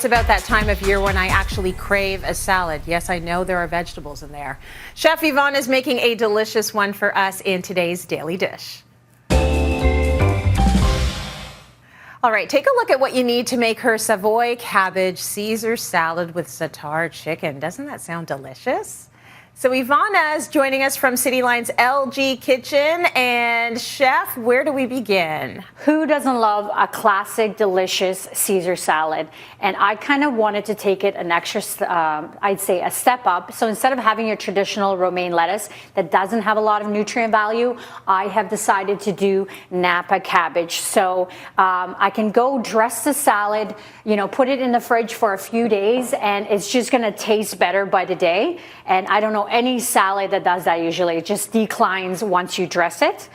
it's about that time of year when I actually crave a salad. Yes, I know there are vegetables in there. Chef Ivana is making a delicious one for us in today's Daily Dish. All right, take a look at what you need to make her Savoy Cabbage Caesar Salad with Za'atar Chicken. Doesn't that sound delicious? So Ivana is joining us from Cityline's LG Kitchen. And Chef, where do we begin? Who doesn't love a classic, delicious Caesar salad? And I kind of wanted to take it an extra, I'd say a step up. So instead of having your traditional romaine lettuce that doesn't have a lot of nutrient value, I have decided to do Napa cabbage. So I can go dress the salad, you know, put it in the fridge for a few days, and it's just gonna taste better by the day. And I don't know any salad that does that usually. It just declines once you dress it.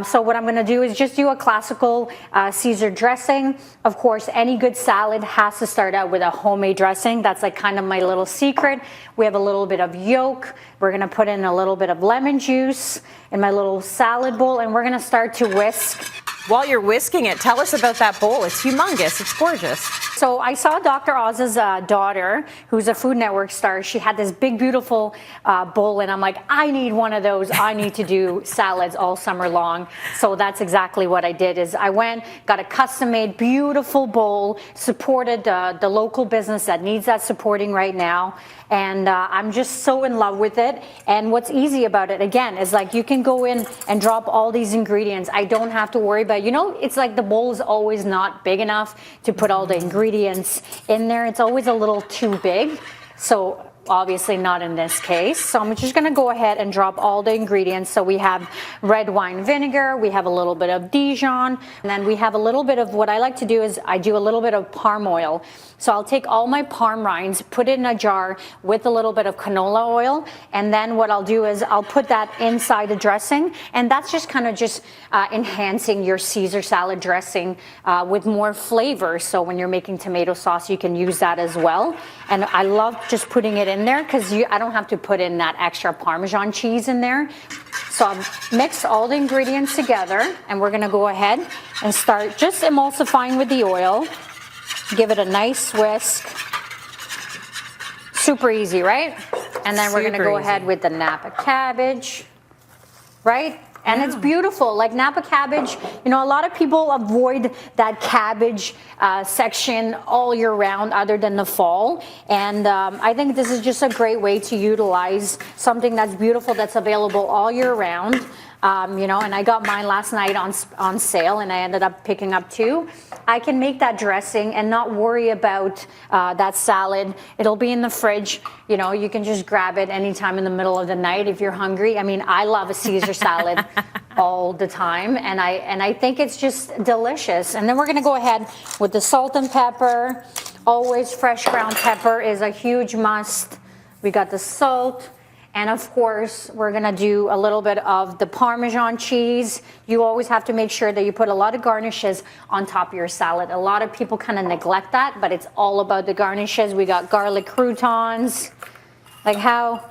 So what I'm going to do is just do a classical Caesar dressing. Of course, any good salad has to start out with a homemade dressing. That's like kind of my little secret. We have a little bit of yolk. We're going to put in a little bit of lemon juice in my little salad bowl, and we're going to start to whisk. While you're whisking it, tell us about that bowl. It's humongous. It's gorgeous. So I saw Dr. Oz's daughter, who's a Food Network star. She had this big, beautiful bowl, and I'm like, I need one of those. I need to do salads all summer long. So that's exactly what I did. Is I went, got a custom-made, beautiful bowl, supported the local business that needs that supporting right now. And I'm just so in love with it. And what's easy about it, again, is like you can go in and drop all these ingredients. I don't have to worry about, you know, it's like the bowl is always not big enough to put all the ingredients in there. It's always a little too big. So obviously not in this case. So I'm just gonna go ahead and drop all the ingredients. So we have red wine vinegar, we have a little bit of Dijon, and then we have a little bit of, what I like to do is I do a little bit of palm oil. So I'll take all my parm rinds, put it in a jar with a little bit of canola oil, and then what I'll do is I'll put that inside the dressing, and that's just kind of just enhancing your Caesar salad dressing with more flavor. So when you're making tomato sauce, you can use that as well. And I love just putting it in there because I don't have to put in that extra Parmesan cheese in there. So I've mixed all the ingredients together, and we're gonna go ahead and start just emulsifying with the oil. Give it a nice whisk. Super easy, right? And then we're gonna go ahead with the Napa cabbage, right? And it's beautiful, like Napa cabbage. You know, a lot of people avoid that cabbage section all year round other than the fall. And I think this is just a great way to utilize something that's beautiful, that's available all year round. You know, and I got mine last night on sale, and I ended up picking up 2. I can make that dressing and not worry about that salad. It'll be in the fridge. You know, you can just grab it anytime in the middle of the night if you're hungry. I mean, I love a Caesar salad all the time, and I think it's just delicious. And then we're gonna go ahead with the salt and pepper. Always fresh ground pepper is a huge must. We got the salt. And of course, we're gonna do a little bit of the Parmesan cheese. You always have to make sure that you put a lot of garnishes on top of your salad. A lot of people kind of neglect that, but it's all about the garnishes. We got garlic croutons. Like, how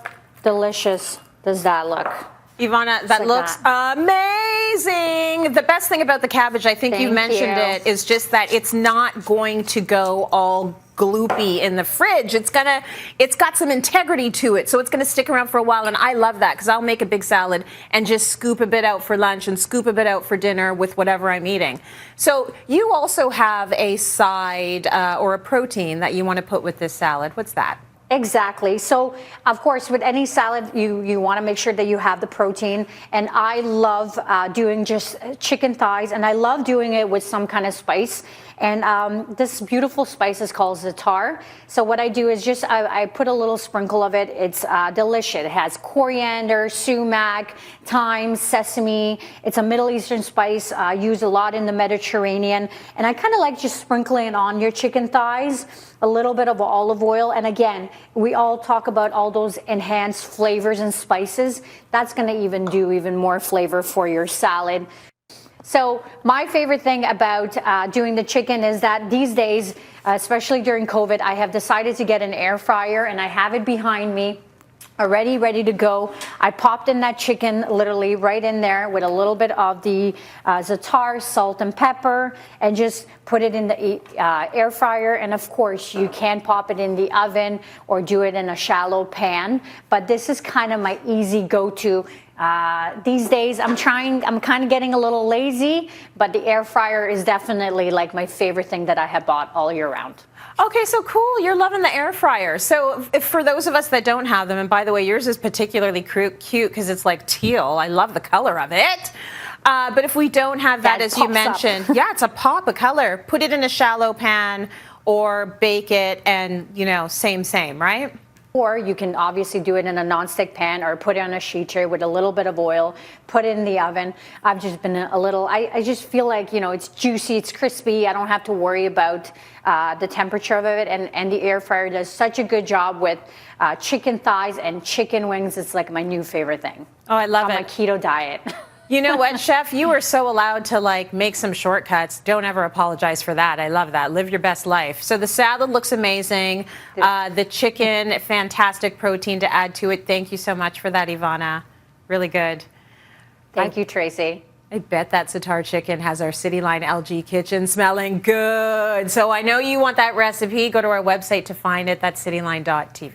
delicious does that look? Ivana, that looks amazing. The best thing about the cabbage, I think you mentioned it, is just that it's not going to go all gloopy in the fridge. It's got some integrity to it, so it's gonna stick around for a while, and I love that because I'll make a big salad and just scoop a bit out for lunch and scoop a bit out for dinner with whatever I'm eating. So you also have a side or a protein that you want to put with this salad. What's that? Exactly. So, of course, with any salad, you want to make sure that you have the protein. And I love doing just chicken thighs, and I love doing it with some kind of spice. And this beautiful spice is called Za'atar. So what I do is just I put a little sprinkle of it. It's delicious. It has coriander, sumac, thyme, sesame. It's a Middle Eastern spice used a lot in the Mediterranean. And I kind of like just sprinkling it on your chicken thighs, a little bit of olive oil. And again, we all talk about all those enhanced flavors and spices. That's going to even do even more flavor for your salad. So my favorite thing about doing the chicken is that these days, especially during COVID, I have decided to get an air fryer, and I have it behind me. already ready to go. I popped in that chicken literally right in there with a little bit of the Za'atar salt and pepper, and just put it in the air fryer. And of course, you can pop it in the oven or do it in a shallow pan. But this is kind of my easy go-to. These days, I'm kind of getting a little lazy, but the air fryer is definitely like my favorite thing that I have bought all year round. Okay, so cool. You're loving the air fryer. So if for those of us that don't have them, and by the way, yours is particularly cute because it's like teal. I love the color of it. But if we don't have that, as you mentioned, yeah, it's a pop of color. Put it in a shallow pan or bake it, and, you know, same, right? Or you can obviously do it in a nonstick pan or put it on a sheet tray with a little bit of oil, put it in the oven. I've just been a little, I just feel like, you know, it's juicy, it's crispy. I don't have to worry about the temperature of it. And the air fryer does such a good job with chicken thighs and chicken wings. It's like my new favorite thing. Oh, I love it. On my keto diet. You know what, Chef? You are so allowed to like make some shortcuts. Don't ever apologize for that. I love that. Live your best life. So the salad looks amazing. The chicken, fantastic protein to add to it. Thank you so much for that, Ivana. Really good. Thank you, Tracy. I bet that Za'atar chicken has our Cityline LG kitchen smelling good. So I know you want that recipe. Go to our website to find it. That's cityline.tv.